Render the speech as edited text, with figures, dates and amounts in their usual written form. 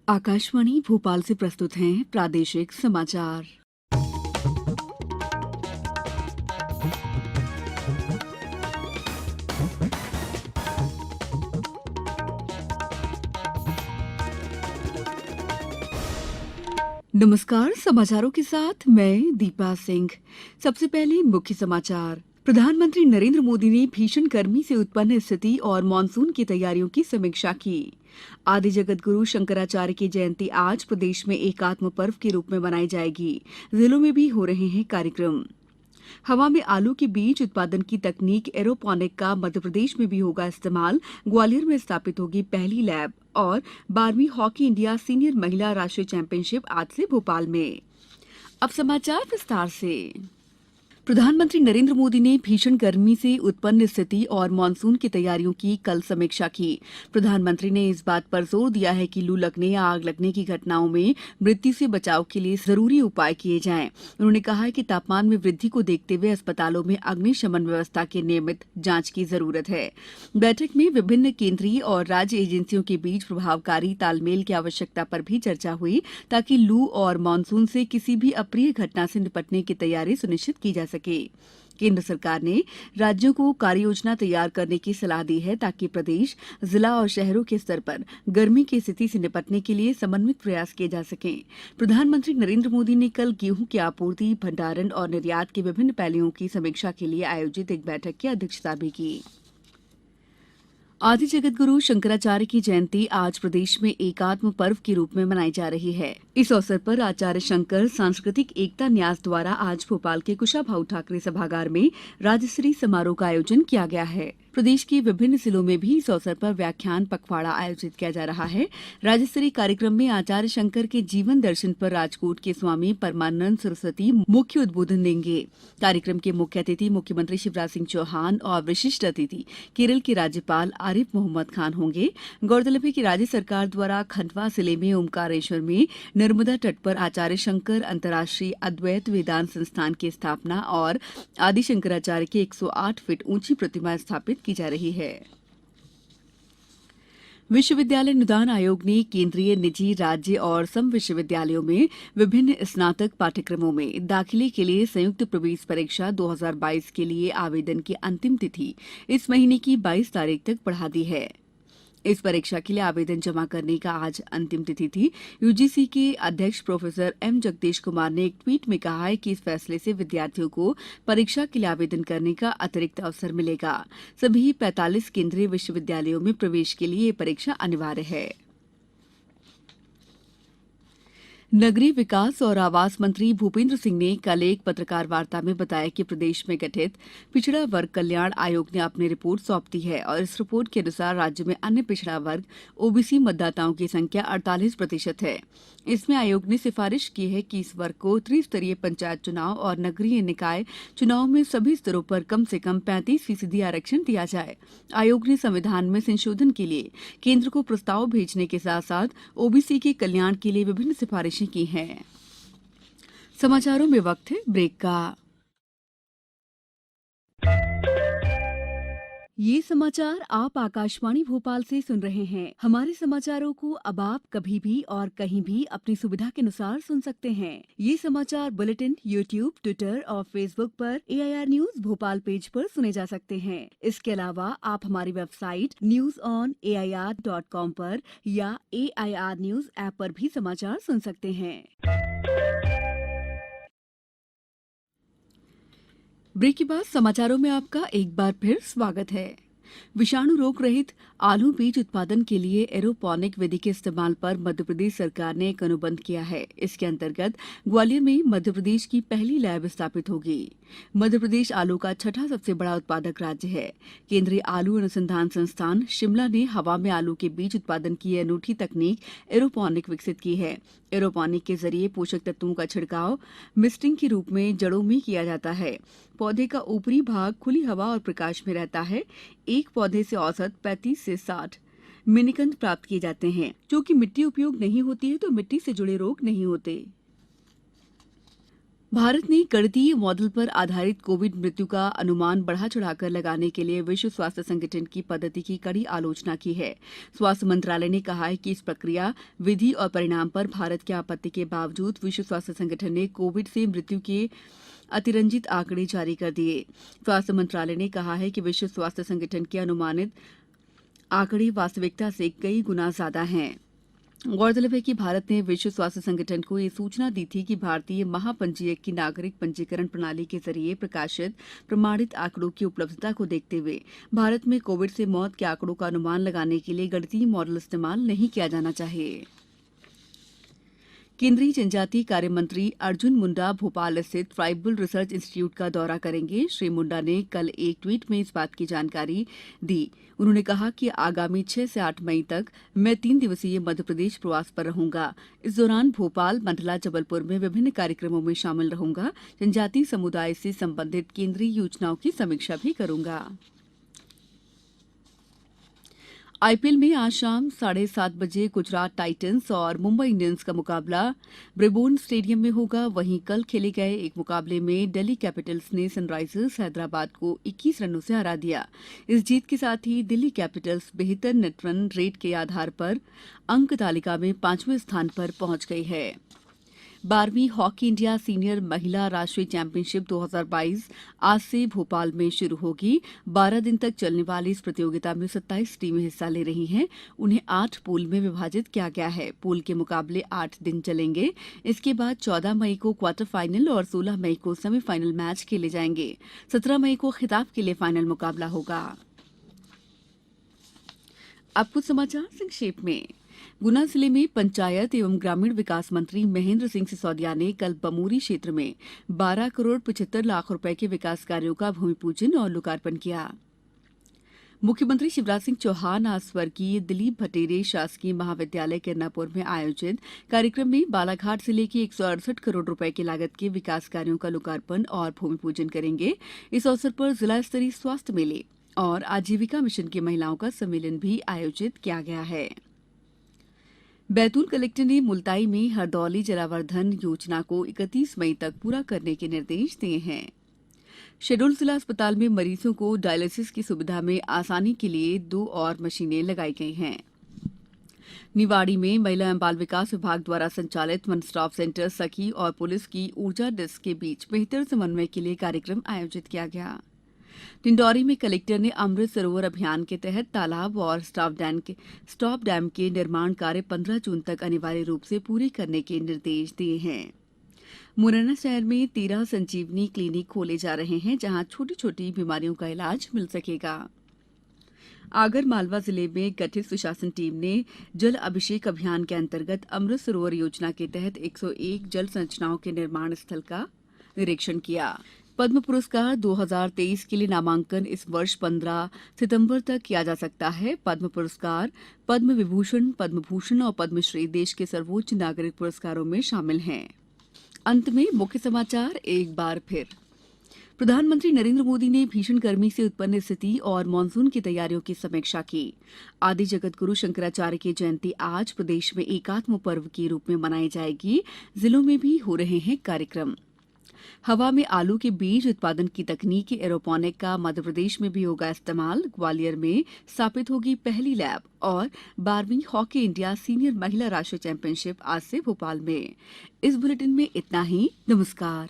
आकाशवाणी भोपाल से प्रस्तुत हैं प्रादेशिक समाचार। नमस्कार, समाचारों के साथ मैं दीपा सिंह। सबसे पहले मुख्य समाचार। प्रधानमंत्री नरेंद्र मोदी ने भीषण गर्मी से उत्पन्न स्थिति और मानसून की तैयारियों की समीक्षा की। आदि जगत गुरु शंकराचार्य की जयंती आज प्रदेश में एकात्म पर्व के रूप में मनाई जाएगी। जिलों में भी हो रहे हैं कार्यक्रम। हवा में आलू के बीज उत्पादन की तकनीक एरोपोनिक का मध्यप्रदेश में भी होगा इस्तेमाल। ग्वालियर में स्थापित होगी पहली लैब। और 12वीं हॉकी इंडिया सीनियर महिला राष्ट्रीय चैंपियनशिप आज से भोपाल में। अब समाचार विस्तार से। प्रधानमंत्री नरेंद्र मोदी ने भीषण गर्मी से उत्पन्न स्थिति और मानसून की तैयारियों की कल समीक्षा की। प्रधानमंत्री ने इस बात पर जोर दिया है कि लू लगने या आग लगने की घटनाओं में मृत्यु से बचाव के लिए जरूरी उपाय किए जाएं। उन्होंने कहा है कि तापमान में वृद्धि को देखते हुए अस्पतालों में अग्निशमन व्यवस्था की नियमित जांच की जरूरत है। बैठक में विभिन्न केंद्रीय और राज्य एजेंसियों के बीच प्रभावकारी तालमेल की आवश्यकता पर भी चर्चा हुई, ताकि लू और मानसून से किसी भी अप्रिय घटना से निपटने की तैयारी सुनिश्चित की जा सके। केंद्र सरकार ने राज्यों को कार्ययोजना तैयार करने की सलाह दी है, ताकि प्रदेश, जिला और शहरों के स्तर पर गर्मी की स्थिति से निपटने के लिए समन्वित प्रयास किए जा सकें। प्रधानमंत्री नरेंद्र मोदी ने कल गेहूं की आपूर्ति, भंडारण और निर्यात के विभिन्न पहलुओं की समीक्षा के लिए आयोजित एक बैठक की अध्यक्षता भी की। आदि जगत गुरु शंकराचार्य की जयंती आज प्रदेश में एकात्म पर्व के रूप में मनाई जा रही है। इस अवसर पर आचार्य शंकर सांस्कृतिक एकता न्यास द्वारा आज भोपाल के कुशाभाऊ ठाकरे सभागार में राज्यस्तरीय समारोह का आयोजन किया गया है। प्रदेश के विभिन्न जिलों में भी इस अवसर पर व्याख्यान पखवाड़ा आयोजित किया जा रहा है। राज्यस्तरीय कार्यक्रम में आचार्य शंकर के जीवन दर्शन पर राजकोट के स्वामी परमानंद सरस्वती मुख्य उद्बोधन देंगे। कार्यक्रम के मुख्य अतिथि मुख्यमंत्री शिवराज सिंह चौहान और विशिष्ट अतिथि केरल के राज्यपाल आरिफ मोहम्मद खान होंगे। गौरतलब है कि राज्य सरकार द्वारा खंडवा जिले में ओमकारेश्वर में नर्मदा तट पर आचार्य शंकर अंतर्राष्ट्रीय अद्वैत वेदांत संस्थान की स्थापना और आदि शंकराचार्य की 108 फीट ऊंची प्रतिमा स्थापित की जा रही है। विश्वविद्यालय अनुदान आयोग ने केंद्रीय, निजी, राज्य और सम विश्वविद्यालयों में विभिन्न स्नातक पाठ्यक्रमों में दाखिले के लिए संयुक्त प्रवेश परीक्षा 2022 के लिए आवेदन की अंतिम तिथि इस महीने की 22 तारीख तक बढ़ा दी है। इस परीक्षा के लिए आवेदन जमा करने का आज अंतिम तिथि थी। यूजीसी के अध्यक्ष प्रोफेसर एम जगदीश कुमार ने एक ट्वीट में कहा है कि इस फैसले से विद्यार्थियों को परीक्षा के लिए आवेदन करने का अतिरिक्त अवसर मिलेगा। सभी 45 केंद्रीय विश्वविद्यालयों में प्रवेश के लिए ये परीक्षा अनिवार्य है। नगरीय विकास और आवास मंत्री भूपेंद्र सिंह ने कल एक पत्रकार वार्ता में बताया कि प्रदेश में गठित पिछड़ा वर्ग कल्याण आयोग ने अपनी रिपोर्ट सौंप दी है और इस रिपोर्ट के अनुसार राज्य में अन्य पिछड़ा वर्ग ओबीसी मतदाताओं की संख्या 48% है। इसमें आयोग ने सिफारिश की है कि इस वर्ग को त्रिस्तरीय पंचायत चुनाव और नगरीय निकाय चुनाव में सभी स्तरों पर कम से कम 35% आरक्षण दिया जाए। आयोग ने संविधान में संशोधन के लिए केंद्र को प्रस्ताव भेजने के साथ साथ ओबीसी के कल्याण के लिए विभिन्न सिफारिशें की हैं। समाचारों में वक्त है ब्रेक का। ये समाचार आप आकाशवाणी भोपाल से सुन रहे हैं। हमारे समाचारों को अब आप कभी भी और कहीं भी अपनी सुविधा के अनुसार सुन सकते हैं। ये समाचार बुलेटिन यूट्यूब, ट्विटर और फेसबुक पर AIR न्यूज भोपाल पेज पर सुने जा सकते हैं। इसके अलावा आप हमारी वेबसाइट newsonair.com पर या AIR न्यूज ऐप पर भी समाचार सुन सकते हैं। ब्रेक के बाद समाचारों में आपका एक बार फिर स्वागत है। विषाणु रोग रहित आलू बीज उत्पादन के लिए एरोपोनिक विधि के इस्तेमाल पर मध्यप्रदेश सरकार ने एक अनुबंध किया है। इसके अंतर्गत ग्वालियर में मध्यप्रदेश की पहली लैब स्थापित होगी। मध्यप्रदेश आलू का छठा सबसे बड़ा उत्पादक राज्य है। केंद्रीय आलू अनुसंधान संस्थान शिमला ने हवा में आलू के बीज उत्पादन की अनूठी तकनीक एरोपोनिक विकसित की है। एरोपोनिक के जरिए पोषक तत्वों का छिड़काव मिस्टिंग के रूप में जड़ों में किया जाता है। पौधे का ऊपरी भाग खुली हवा और प्रकाश में रहता है। एक पौधे से औसत 35 से 60 मिनीकंद प्राप्त किए जाते हैं। क्योंकि मिट्टी उपयोग नहीं होती है तो मिट्टी से जुड़े रोग नहीं होते। भारत ने गणितीय मॉडल पर आधारित कोविड मृत्यु का अनुमान बढ़ा चढ़ाकर लगाने के लिए विश्व स्वास्थ्य संगठन की पद्धति की कड़ी आलोचना की है। स्वास्थ्य मंत्रालय ने कहा है कि इस प्रक्रिया, विधि और परिणाम पर भारत की आपत्ति के बावजूद विश्व स्वास्थ्य संगठन ने कोविड से मृत्यु के अतिरंजित आंकड़े जारी कर दिए। स्वास्थ्य मंत्रालय ने कहा है कि विश्व स्वास्थ्य संगठन के अनुमानित आंकड़े वास्तविकता से कई गुना ज्यादा हैं। गौरतलब है कि भारत ने विश्व स्वास्थ्य संगठन को ये सूचना दी थी कि भारतीय महापंजीयक की नागरिक पंजीकरण प्रणाली के जरिए प्रकाशित प्रमाणित आंकड़ों की उपलब्धता को देखते हुए भारत में कोविड से मौत के आंकड़ों का अनुमान लगाने के लिए गणितीय मॉडल इस्तेमाल नहीं किया जाना चाहिए। केंद्रीय जनजातीय कार्य मंत्री अर्जुन मुंडा भोपाल स्थित ट्राइबल रिसर्च इंस्टीट्यूट का दौरा करेंगे। श्री मुंडा ने कल एक ट्वीट में इस बात की जानकारी दी। उन्होंने कहा कि आगामी 6 से 8 मई तक मैं 3 दिवसीय मध्यप्रदेश प्रवास पर रहूंगा। इस दौरान भोपाल, मंडला, जबलपुर में विभिन्न कार्यक्रमों में शामिल रहूंगा। जनजातीय समुदाय से संबंधित केंद्रीय योजनाओं की समीक्षा भी करूंगा। आईपीएल में आज शाम 7:30 बजे गुजरात टाइटंस और मुंबई इंडियंस का मुकाबला ब्रिबोर्न स्टेडियम में होगा। वहीं कल खेले गए एक मुकाबले में दिल्ली कैपिटल्स ने सनराइजर्स हैदराबाद को 21 रनों से हरा दिया। इस जीत के साथ ही दिल्ली कैपिटल्स बेहतर नेट रन रेट के आधार पर अंक तालिका में 5वें स्थान पर पहुंच गई है। 12वीं हॉकी इंडिया सीनियर महिला राष्ट्रीय चैंपियनशिप 2022 आज से भोपाल में शुरू होगी। 12 दिन तक चलने वाली इस प्रतियोगिता में 27 टीमें हिस्सा ले रही हैं। उन्हें 8 पूल में विभाजित किया गया है। पूल के मुकाबले 8 दिन चलेंगे। इसके बाद 14 मई को क्वार्टर फाइनल और 16 मई को सेमीफाइनल मैच खेले जाएंगे। 17 मई को खिताब के लिए फाइनल मुकाबला होगा। अब कुछ समाचार संक्षेप में। गुना जिले में पंचायत एवं ग्रामीण विकास मंत्री महेंद्र सिंह सिसोदिया ने कल बमोरी क्षेत्र में 12 करोड़ 75 लाख रुपए के विकास कार्यों का भूमि पूजन और लोकार्पण किया। मुख्यमंत्री शिवराज सिंह चौहान आज स्वर्गीय दिलीप भटेरे शासकीय महाविद्यालय किरनापुर में आयोजित कार्यक्रम में बालाघाट जिले के 168 करोड़ रुपए की लागत के विकास कार्यों का लोकार्पण और भूमि पूजन करेंगे। इस अवसर पर जिला स्तरीय स्वास्थ्य मेले और आजीविका मिशन की महिलाओं का सम्मेलन भी आयोजित किया गया है। बैतूल कलेक्टर ने मुल्ताई में हरदौली जलावर्धन योजना को 31 मई तक पूरा करने के निर्देश दिए हैं। शहडोल जिला अस्पताल में मरीजों को डायलिसिस की सुविधा में आसानी के लिए 2 और मशीनें लगाई गई हैं। निवाड़ी में महिला एवं बाल विकास विभाग द्वारा संचालित वन स्टॉप सेंटर सखी और पुलिस की ऊर्जा डेस्क के बीच बेहतर समन्वय के लिए कार्यक्रम आयोजित किया गया। डिंडौरी में कलेक्टर ने अमृत सरोवर अभियान के तहत तालाब और स्टॉप डैम के निर्माण कार्य 15 जून तक अनिवार्य रूप से पूरे करने के निर्देश दिए हैं। मुरैना शहर में 13 संजीवनी क्लिनिक खोले जा रहे हैं, जहां छोटी छोटी बीमारियों का इलाज मिल सकेगा। आगर मालवा जिले में गठित सुशासन टीम ने जल अभिषेक अभियान के अंतर्गत अमृत सरोवर योजना के तहत 101 जल संरचनाओं के निर्माण स्थल का निरीक्षण किया। पद्म पुरस्कार 2023 के लिए नामांकन इस वर्ष 15 सितंबर तक किया जा सकता है। पद्म पुरस्कार, पद्म विभूषण, पद्म भूषण और पद्मश्री देश के सर्वोच्च नागरिक पुरस्कारों में शामिल हैं। अंत में मुख्य समाचार एक बार फिर। प्रधानमंत्री नरेंद्र मोदी ने भीषण गर्मी से उत्पन्न स्थिति और मानसून की तैयारियों की समीक्षा की। आदि जगत गुरु शंकराचार्य की जयंती आज प्रदेश में एकात्म पर्व के रूप में मनाई जाएगी। जिलों में भी हो रहे हैं कार्यक्रम। हवा में आलू के बीज उत्पादन की तकनीक एरोपोनिक का मध्यप्रदेश में भी होगा इस्तेमाल। ग्वालियर में स्थापित होगी पहली लैब। और 12वीं हॉकी इंडिया सीनियर महिला राष्ट्रीय चैंपियनशिप आज से भोपाल में। इस बुलेटिन में इतना ही। नमस्कार।